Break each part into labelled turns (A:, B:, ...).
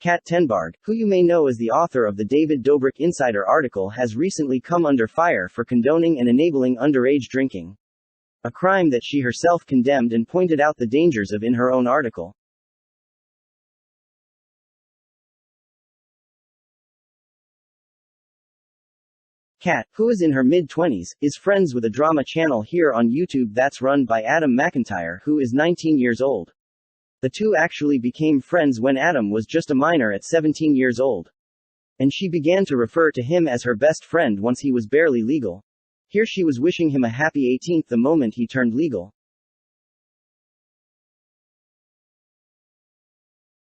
A: Kat Tenbarge, who you may know as the author of the David Dobrik Insider article, has recently come under fire for condoning and enabling underage drinking. A crime that she herself condemned and pointed out the dangers of in her own article. Kat, who is in her mid-20s, is friends with a drama channel here on YouTube that's run by Adam McIntyre, who is 19 years old. The two actually became friends when Adam was just a minor at 17 years old. And she began to refer to him as her best friend once he was barely legal. Here she was wishing him a happy 18th the moment he turned legal.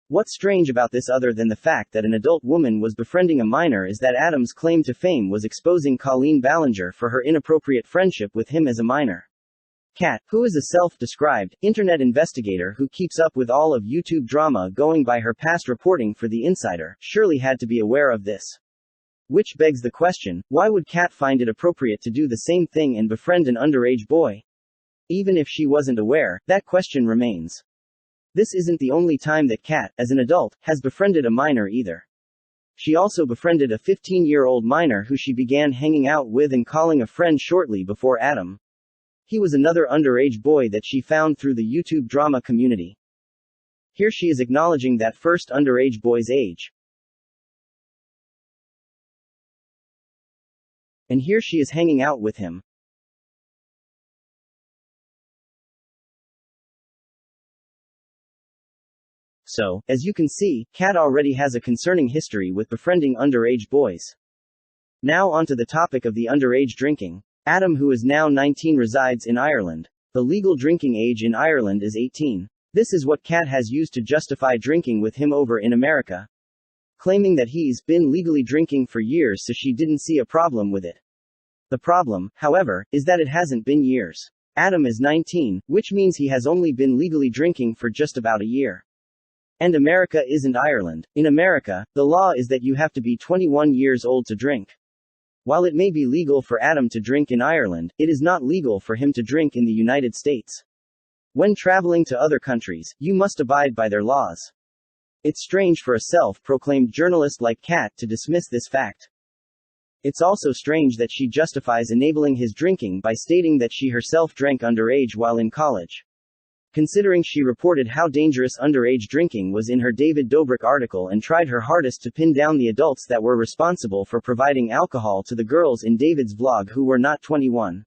A: What's strange about this, other than the fact that an adult woman was befriending a minor, is that Adam's claim to fame was exposing Colleen Ballinger for her inappropriate friendship with him as a minor. Kat, who is a self-described internet investigator who keeps up with all of YouTube drama going by her past reporting for The Insider, surely had to be aware of this. Which begs the question, why would Kat find it appropriate to do the same thing and befriend an underage boy? Even if she wasn't aware, that question remains. This isn't the only time that Kat, as an adult, has befriended a minor either. She also befriended a 15-year-old minor who she began hanging out with and calling a friend shortly before Adam. He was another underage boy that she found through the YouTube drama community. Here she is acknowledging that first underage boy's age. And here she is hanging out with him. So, as you can see, Kat already has a concerning history with befriending underage boys. Now onto the topic of the underage drinking. Adam, who is now 19, resides in Ireland. The legal drinking age in Ireland is 18. This is what Kat has used to justify drinking with him over in America, claiming that he's been legally drinking for years, so she didn't see a problem with it. The problem, however, is that it hasn't been years. Adam is 19, which means he has only been legally drinking for just about a year. And America isn't Ireland. In America, the law is that you have to be 21 years old to drink. While it may be legal for Adam to drink in Ireland, it is not legal for him to drink in the United States. When traveling to other countries, you must abide by their laws. It's strange for a self-proclaimed journalist like Kat to dismiss this fact. It's also strange that she justifies enabling his drinking by stating that she herself drank underage while in college. Considering she reported how dangerous underage drinking was in her David Dobrik article and tried her hardest to pin down the adults that were responsible for providing alcohol to the girls in David's vlog who were not 21.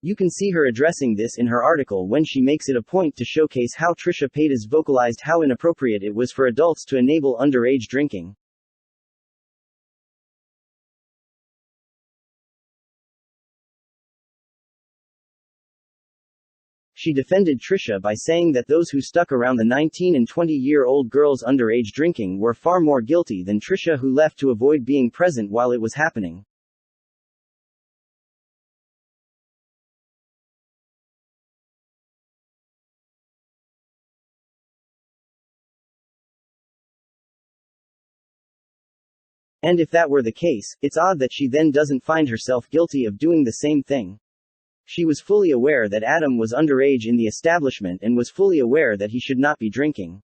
A: You can see her addressing this in her article when she makes it a point to showcase how Trisha Paytas vocalized how inappropriate it was for adults to enable underage drinking. She defended Trisha by saying that those who stuck around the 19 and 20-year-old girls underage drinking were far more guilty than Trisha, who left to avoid being present while it was happening. And if that were the case, it's odd that she then doesn't find herself guilty of doing the same thing. She was fully aware that Adam was underage in the establishment and was fully aware that he should not be drinking.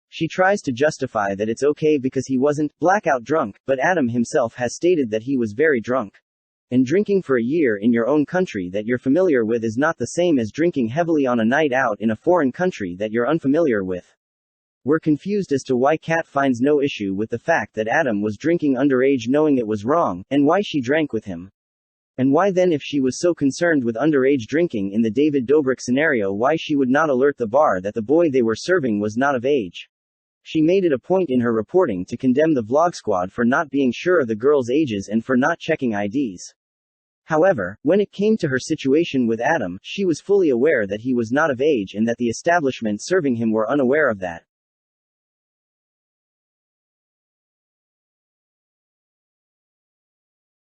A: She tries to justify that it's okay because he wasn't blackout drunk, but Adam himself has stated that he was very drunk. And drinking for a year in your own country that you're familiar with is not the same as drinking heavily on a night out in a foreign country that you're unfamiliar with. We're confused as to why Kat finds no issue with the fact that Adam was drinking underage knowing it was wrong, and why she drank with him. And why then, if she was so concerned with underage drinking in the David Dobrik scenario, why she would not alert the bar that the boy they were serving was not of age. She made it a point in her reporting to condemn the vlog squad for not being sure of the girls' ages and for not checking IDs. However, when it came to her situation with Adam, she was fully aware that he was not of age and that the establishment serving him were unaware of that.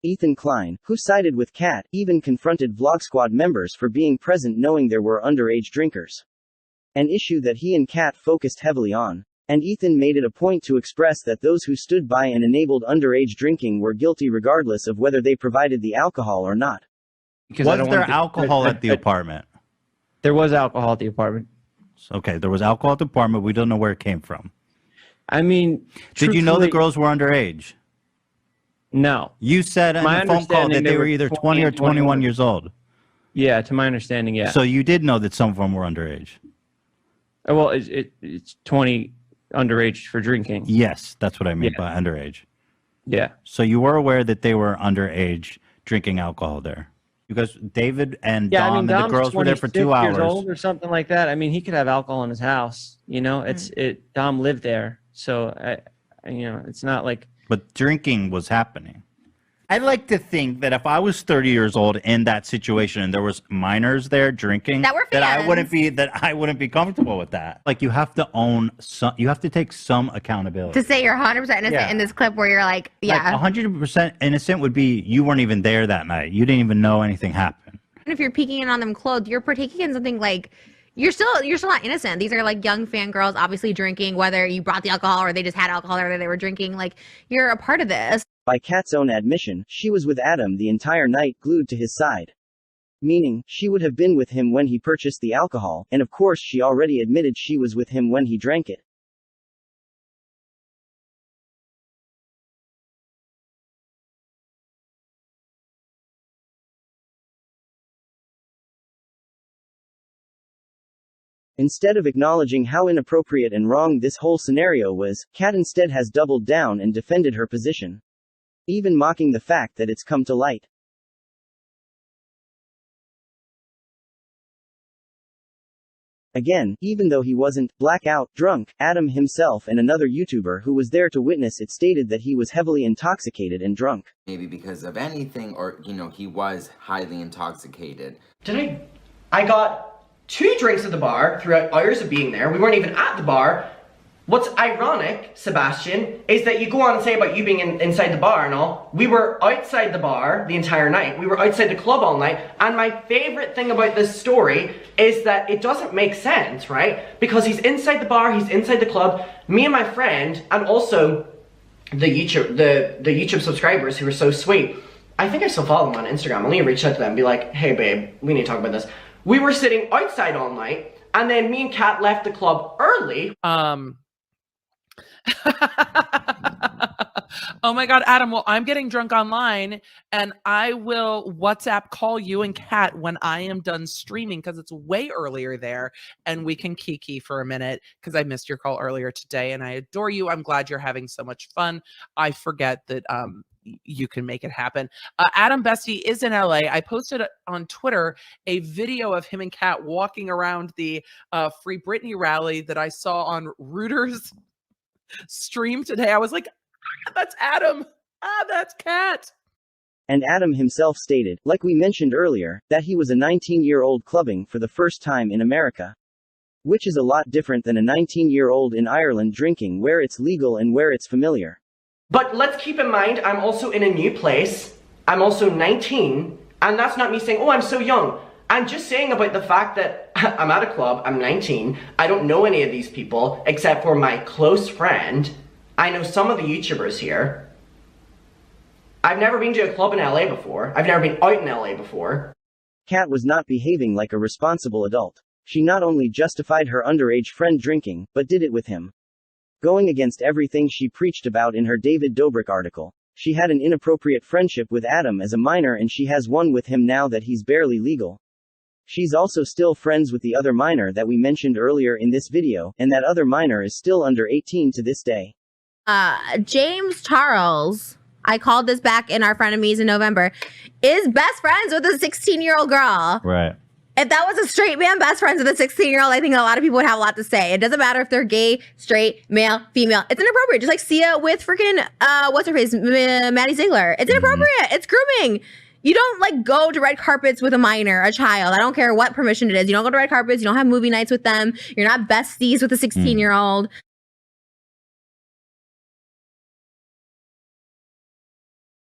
A: Ethan Klein, who sided with Kat, even confronted Vlog Squad members for being present knowing there were underage drinkers. An issue that he and Kat focused heavily on. And Ethan made it a point to express that those who stood by and enabled underage drinking were guilty regardless of whether they provided the alcohol or not.
B: because I don't want
C: alcohol at the apartment?
B: There was alcohol at the apartment.
C: Okay, there was alcohol at the apartment. We don't know where it came from.
B: I mean,
C: did you know the girls were underage?
B: No.
C: You said in the phone call that they were either 20 or 21 years old.
B: Yeah, to my understanding, yeah.
C: So you did know that some of them were underage?
B: Well, it's 20 underage for drinking.
C: Yes, that's what I mean by underage.
B: Yeah.
C: So you were aware that they were underage drinking alcohol there? Because David and Dom and the girls were there for 2 hours.
B: Years old or something like that. I mean, he could have alcohol in his house. You know, Dom lived there, so it's not like.
C: But drinking was happening. I'd like to think that if I was 30 years old in that situation and there was minors there drinking,
D: that
C: I wouldn't be comfortable with that. Like, you have to own some, you have to take some accountability.
D: To say you're 100% innocent in this clip where you're like, yeah.
C: Like 100% innocent would be you weren't even there that night. You didn't even know anything happened.
D: And if you're peeking in on them clothes, you're partaking in something like you're still not innocent. These are like young fangirls obviously drinking, whether you brought the alcohol or they just had alcohol or they were drinking. Like, you're a part of this.
A: By Kat's own admission, she was with Adam the entire night, glued to his side. Meaning, she would have been with him when he purchased the alcohol, and of course she already admitted she was with him when he drank it. Instead of acknowledging how inappropriate and wrong this whole scenario was, Kat instead has doubled down and defended her position. Even mocking the fact that it's come to light. Again, even though he wasn't blackout drunk, Adam himself and another YouTuber who was there to witness it stated that he was heavily intoxicated and drunk.
E: Maybe because of anything, or, he was highly intoxicated.
F: I got 2 drinks at the bar throughout hours of being there. We weren't even at the bar. What's ironic, Sebastian, is that you go on and say about you being inside the bar and all. We were outside the bar the entire night. We were outside the club all night. And my favorite thing about this story is that it doesn't make sense, right? Because he's inside the bar, he's inside the club. Me and my friend, and also the YouTube subscribers who were so sweet. I think I still follow them on Instagram. I'll need to reach out to them and be like, hey babe, we need to talk about this. We were sitting outside all night, and then me and Kat left the club early.
G: Oh my God, Adam, well, I'm getting drunk online and I will WhatsApp call you and Kat when I am done streaming because it's way earlier there and we can kiki for a minute because I missed your call earlier today and I adore you. I'm glad you're having so much fun. I forget that you can make it happen. Adam Bestie is in LA. I posted on Twitter a video of him and Kat walking around the Free Britney rally that I saw on Reuters stream today. I was like, that's Adam. That's Kat.
A: And Adam himself stated, like we mentioned earlier, that he was a 19-year-old clubbing for the first time in America. Which is a lot different than a 19-year-old in Ireland drinking where it's legal and where it's familiar.
F: But let's keep in mind, I'm also in a new place. I'm also 19, and that's not me saying, oh, I'm so young. I'm just saying about the fact that I'm at a club, I'm 19, I don't know any of these people, except for my close friend. I know some of the YouTubers here. I've never been to a club in LA before. I've never been out in LA before.
A: Kat was not behaving like a responsible adult. She not only justified her underage friend drinking, but did it with him. Going against everything she preached about in her David Dobrik article. She had an inappropriate friendship with Adam as a minor and she has one with him now that he's barely legal. She's also still friends with the other minor that we mentioned earlier in this video, and that other minor is still under 18 to this day.
D: James Charles, I called this back in our frenemies in November, is best friends with a 16-year-old girl.
C: Right.
D: If that was a straight man best friends with a 16-year-old, I think a lot of people would have a lot to say. It doesn't matter if they're gay, straight, male, female. It's inappropriate. Just like Sia with freaking, what's her face, Maddie Ziegler. It's inappropriate. It's grooming. You don't like go to red carpets with a minor, a child. I don't care what permission it is. You don't go to red carpets. You don't have movie nights with them. You're not besties with a 16-year-old.